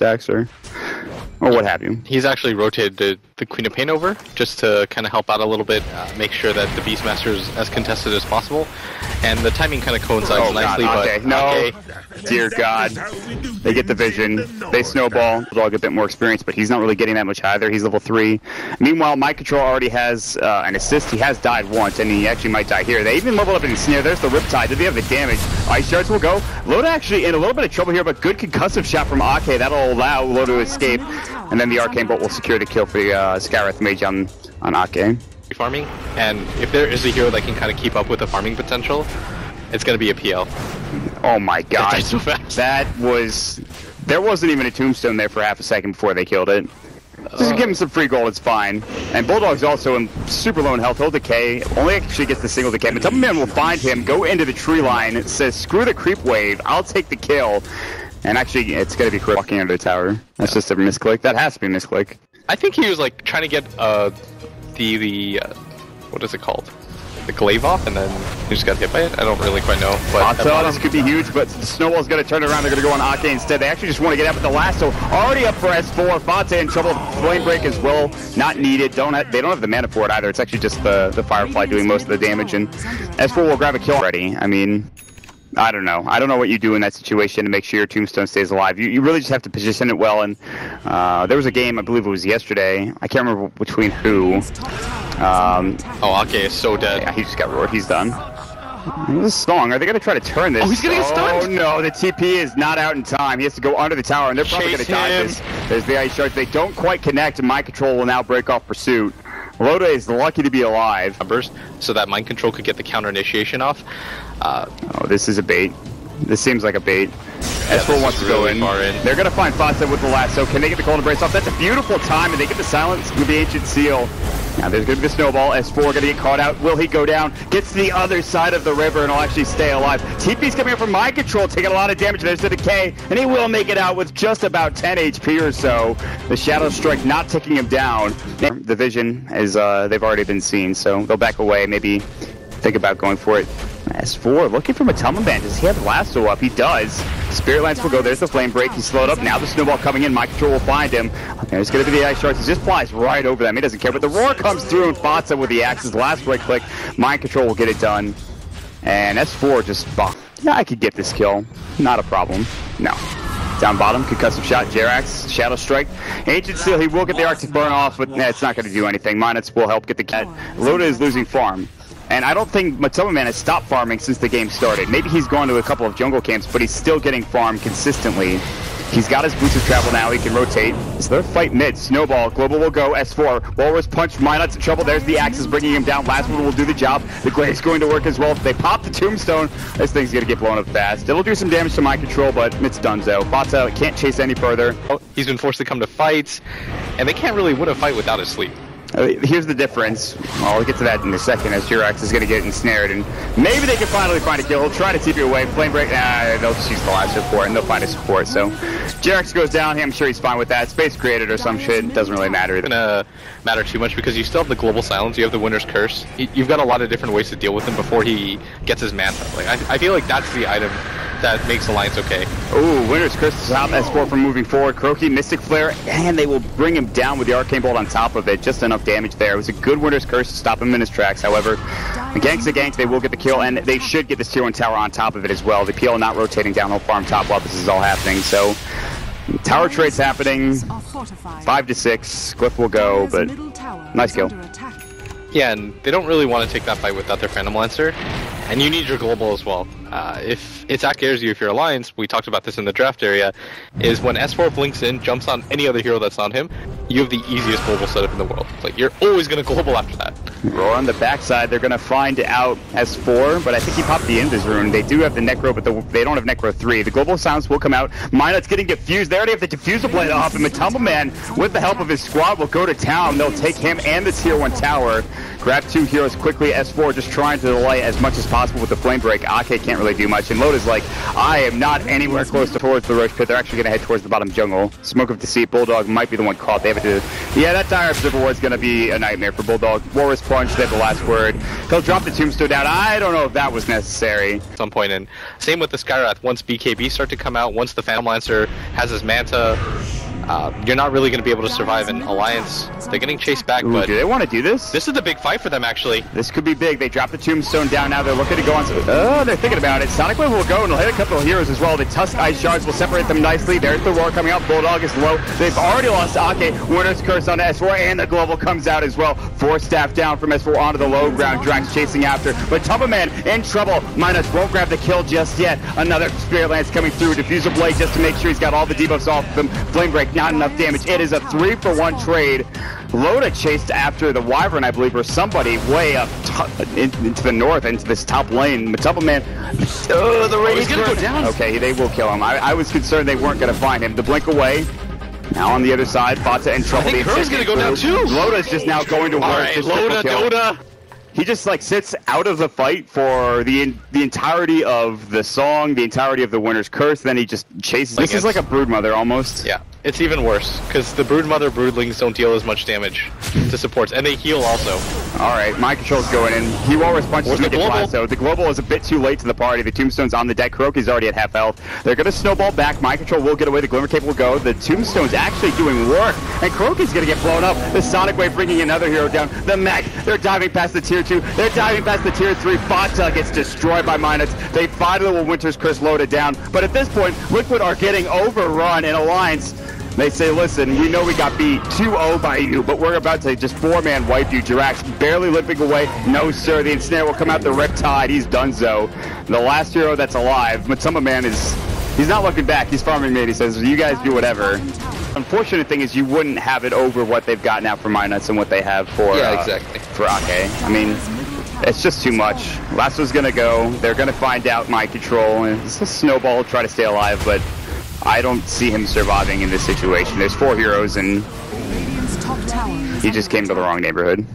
stacks or what have you. He's actually rotated the Queen of Pain over just to kind of help out a little bit, make sure that the Beastmaster is as contested as possible, and the timing kind of coincides nicely. God, but no, dear God, they get the vision, they snowball. Bulldog a bit more experience, but he's not really getting that much either. He's level 3. Meanwhile, Mind Control already has an assist. He has died once, and he actually might die here. They even leveled up in Snare. There's the Riptide. Did they have the damage? Ice Shards will go. Loda actually in a little bit of trouble here, but good concussive shot from Ake. That'll allow Loda to escape, and then the Arcane Bolt will secure the kill for the Scarith Mage on Ake. Farming, and if there is a hero that can kind of keep up with the farming potential, it's going to be a PL. Oh my God. So fast. There wasn't even a tombstone there for half a second before they killed it. Just give him some free gold, it's fine. And Bulldog's also in super low in health. He'll decay. Only actually gets the single decay. But Man will find him, go into the tree line. It says, screw the creep wave. I'll take the kill. And actually, it's going to be walking under the tower. That's just a misclick. That has to be a misclick. I think he was like trying to get the what is it called? The glaive off, and then he just got hit by it. I don't really quite know. But this could be huge, but the Snowball's going to turn around. They're going to go on Ake instead. They actually just want to get out with the lasso. Already up for S4. Fate in trouble. Flame Break as well. Not needed. They don't have the mana for it either. It's actually just the Firefly doing most of the damage, and S4 will grab a kill already. I mean, I don't know. I don't know what you do in that situation to make sure your tombstone stays alive. You really just have to position it well. And there was a game, I believe it was yesterday. I can't remember between who. Ake is so dead. Yeah, he just got roared. He's done. This is strong. Are they going to try to turn this? Oh, he's going to get stunned. Oh no, the TP is not out in time. He has to go under the tower, and they're probably going to die this. There's the Ice Shards. They don't quite connect, and Mind Control will now break off pursuit. Loda is lucky to be alive. So that Mind Control could get the counter initiation off. Oh, this is a bait. This seems like a bait. S4 wants to go in. They're going to find Fawcett with the lasso. Can they get the Cold Embrace off? That's a beautiful time, and they get the silence with the Ancient Seal. Now there's going to be the snowball. S4 going to get caught out. Will he go down? Gets to the other side of the river and will actually stay alive. TP's coming in from Mind Control, taking a lot of damage. There's the decay, and he will make it out with just about 10 HP or so. The Shadow Strike not taking him down. The vision is they've already been seen, so they'll back away. Maybe think about going for it. S4 looking for Matama Band. Does he have the lasso up? He does. Spirit Lance will go. There's the Flame Break. He's slowed up. Now the Snowball coming in. Mind Control will find him. There's going to be the Ice Shards. He just flies right over them. He doesn't care. But the Roar comes through, and Fawcett with the axes. Last right click. Mind Control will get it done. And S4 just... Yeah, I could get this kill. Not a problem. No. Down bottom, concussive shot, Jerax, Shadow Strike. Ancient Seal, he will get the Arctic Burn off, but it's not going to do anything. Minus will help get the cat. Loda is losing farm. And I don't think Matoma Man has stopped farming since the game started. Maybe he's gone to a couple of jungle camps, but he's still getting farmed consistently. He's got his boots of travel now. He can rotate. So they're fight mid. Snowball. Global will go. S4. Walrus punch. Minot's in trouble. There's the axes bringing him down. Last one will do the job. The Glaive's going to work as well. If they pop the tombstone, this thing's going to get blown up fast. It'll do some damage to Mind Control, but it's donezo. Fata can't chase any further. He's been forced to come to fights, and they can't really win a fight without his sleep. Here's the difference. Well, we'll get to that in a second as Jirax is going to get ensnared, and maybe they can finally find a kill. He'll try to TP away. Flame Break, they'll just use the last support, and they'll find a support. So Jirax goes down. I'm sure he's fine with that. Space created or some shit. It doesn't really matter. It's going to matter too much because you still have the Global Silence. You have the Winter's Curse. You've got a lot of different ways to deal with him before he gets his Manta. Like I feel like that's the item that makes Alliance okay. Ooh, Winter's Curse to stop S4 from moving forward. Croaky, Mystic Flare, and they will bring him down with the Arcane Bolt on top of it. Just enough damage there. It was a good Winter's Curse to stop him in his tracks. However, against the gank, they will get the kill, and they should get this tier 1 tower on top of it as well. The PL not rotating down, he'll farm top while this is all happening. So, tower trade's happening. 5 to 6. Glyph will go, but nice kill. Yeah, and they don't really want to take that fight without their Phantom Lancer, and you need your global as well. If it scares you if you're Alliance, we talked about this in the draft area, is when S4 blinks in, jumps on any other hero that's on him, you have the easiest global setup in the world. Like, you're always going to global after that. Roar on the backside, they're going to find out S4, but I think he popped the Invis rune. They do have the Necro, but they don't have Necro 3. The Global Silence will come out. Minot's getting diffused. They already have the Diffusal Blade off, and Matama Man, with the help of his squad, will go to town. They'll take him and the tier 1 tower. Grab 2 heroes quickly. S4 just trying to delay as much as possible with the Flame Break. Ake can't really do much, and Loda's like, I am not anywhere close towards the Roach Pit. They're actually going to head towards the bottom jungle. Smoke of Deceit. Bulldog might be the one caught. They have to... Yeah, that Dire Observer Ward is going to be a nightmare for Bulldog. Walrus Punch, they have the last word. He'll drop the Tombstone down. I don't know if that was necessary. At some point, and same with the Skywrath. Once BKB start to come out, once the Phantom Lancer has his Manta, you're not really going to be able to survive an alliance. They're getting chased back, but do they want to do this? This is the big fight for them, actually. This could be big. They dropped the tombstone down. Now they're looking to go on. Oh, they're thinking about it. Sonic Wave will go and they'll hit a couple of heroes as well. The Tusk Ice Shards will separate them nicely. There's the roar coming out. Bulldog is low. They've already lost Ake. Winner's Curse on S4, and the global comes out as well. 4 staff down from S4 onto the low ground. Drax chasing after, but Tumbaman in trouble. Minus won't grab the kill just yet. Another Spirit Lance coming through. Diffuser Blade just to make sure he's got all the debuffs off of him. Flame Break, not enough damage. It is a 3-for-1 trade. Loda chased after the Wyvern, I believe, or somebody way up into the north, into this top lane. Tumbaman, the Rage gonna go down. Okay, they will kill him. I was concerned they weren't going to find him. The blink away. Now on the other side, Fata in trouble. I think Kur's going to go down too. Loda's just now going to work. All right, Loda, Dota. He just like sits out of the fight for the entirety of the song, the entirety of the Winner's Curse. Then he just chases. This is like a Broodmother almost. Yeah, it's even worse because the Broodmother Broodlings don't deal as much damage to supports, and they heal also. All right, mind control's going in. Hero responses to the global. The global is a bit too late to the party. The tombstone's on the deck. Kuroki's already at half health. They're gonna snowball back. Mind control will get away. The Glimmer Cape will go. The tombstone's actually doing work, and Kuroki's gonna get blown up. The Sonic Wave bringing another hero down. The mech. They're diving past the tier 2. They're diving past the tier 3. Fata gets destroyed by Minus. They finally will Winter's Curse loaded down, but at this point, Liquid are getting overrun in Alliance. They say, listen, we know we got beat 2-0 by you, but we're about to just 4-man wipe you. Jirax barely limping away. No, sir. The Ensnare will come out. The Riptide. He's donezo. The last hero that's alive, Tumbaman he's not looking back. He's farming mid. He says, you guys do whatever. Unfortunate thing is you wouldn't have it over what they've got now for Minus and what they have for for Ake. I mean, it's just too much. Lasso's going to go. They're going to find out Mind Control. And it's a snowball, try to stay alive, but I don't see him surviving in this situation. There's 4 heroes, and he just came to the wrong neighborhood.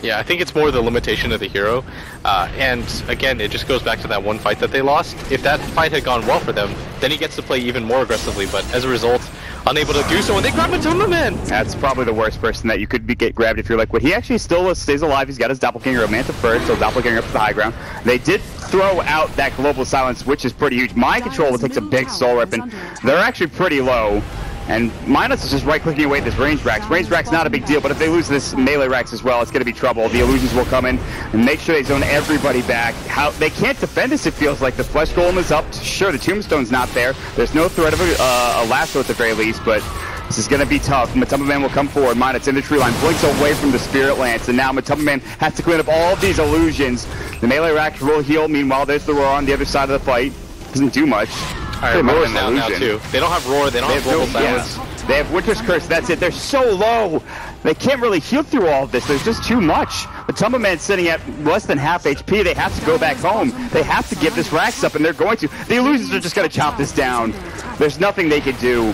Yeah, I think it's more the limitation of the hero. And again, it just goes back to that one fight that they lost. If that fight had gone well for them, then he gets to play even more aggressively. But as a result, unable to do so, and they grab Tumbaman. That's probably the worst person that you could get grabbed if you're like, well, he actually still stays alive. He's got his doppelganger of Manta first, so doppelganger up to the high ground. They did throw out that global silence, which is pretty huge. Mind Control takes a big soul rip, and they're actually pretty low. And Minus is just right-clicking away at this range Rax. Range Rax not a big deal, but if they lose this melee Rax as well, it's going to be trouble. The illusions will come in and make sure they zone everybody back. They can't defend this, it feels like. The Flesh Golem is up. Sure, the Tombstone's not there. There's no threat of a lasso at the very least, but this is going to be tough. Tumbaman will come forward. Minus in the tree line, blinks away from the Spirit Lance, and now Tumbaman has to clean up all of these illusions. The melee Rax will heal. Meanwhile, there's the Roar on the other side of the fight. Doesn't do much. All right, Roar's down now too. They don't have Roar. They don't have Global Silence. Yeah. They have Winter's Curse. That's it. They're so low. They can't really heal through all of this. There's just too much. The Tumbaman's sitting at less than half HP. They have to go back home. They have to give this Rax up, and they're going to. The illusions are just going to chop this down. There's nothing they can do.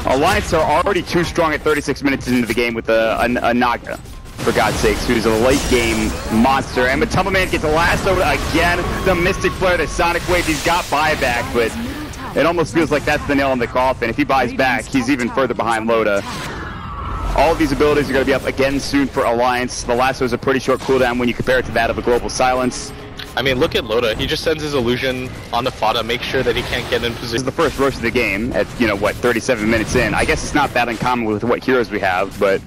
Alliance are already too strong at 36 minutes into the game with a Naga, for God's sakes, who's a late game monster. And Tumbaman gets lassoed again. The Mystic Flare, the Sonic Wave, he's got buyback, but it almost feels like that's the nail in the coffin. If he buys back, he's even further behind Loda. All of these abilities are going to be up again soon for Alliance. The lasso is a pretty short cooldown when you compare it to that of a Global Silence. I mean, look at Loda. He just sends his illusion on the Fata, make sure that he can't get in position. This is the first rush of the game at, 37 minutes in. I guess it's not that uncommon with what heroes we have, but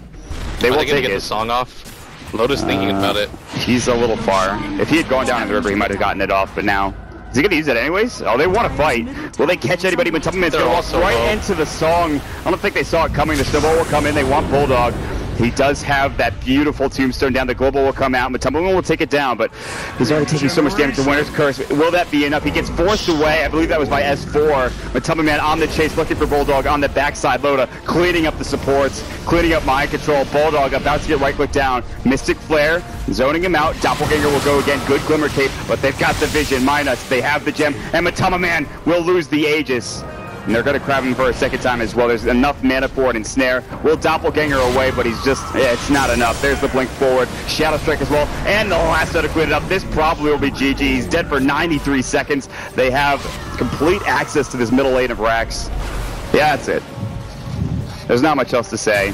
they will take it. Are they going to get the song off? Loda's thinking about it. He's a little far. If he had gone down in the river, he might have gotten it off, but now... Is he going to use it anyways? Oh, they want to fight. Will they catch anybody? But Tumbaman's going to walk right into the song. I don't think they saw it coming. The snowball will come in. They want Bulldog. He does have that beautiful tombstone down. The global will come out, but Tumbaman will take it down. But he's already taking so much damage. The Winner's Curse. Will that be enough? He gets forced away. I believe that was by S4. But Tumbaman on the chase, looking for Bulldog on the backside. Loda cleaning up the supports, cleaning up Mind Control. Bulldog about to get right-click down. Mystic Flare, zoning him out. Doppelganger will go again. Good Glimmer Cape, but they've got the vision. Minus, they have the gem. And Tumbaman will lose the Aegis. And they're going to grab him for a second time as well. There's enough mana for it and Snare. Will Doppelganger away, but he's just, it's not enough. There's the blink forward. Shadow Strike as well. And the last to clean it up. This probably will be GG. He's dead for 93 seconds. They have complete access to this middle lane of Rax. Yeah, that's it. There's not much else to say.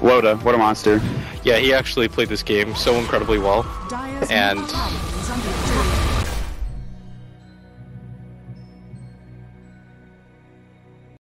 Loda, what a monster. Yeah, he actually played this game so incredibly well. And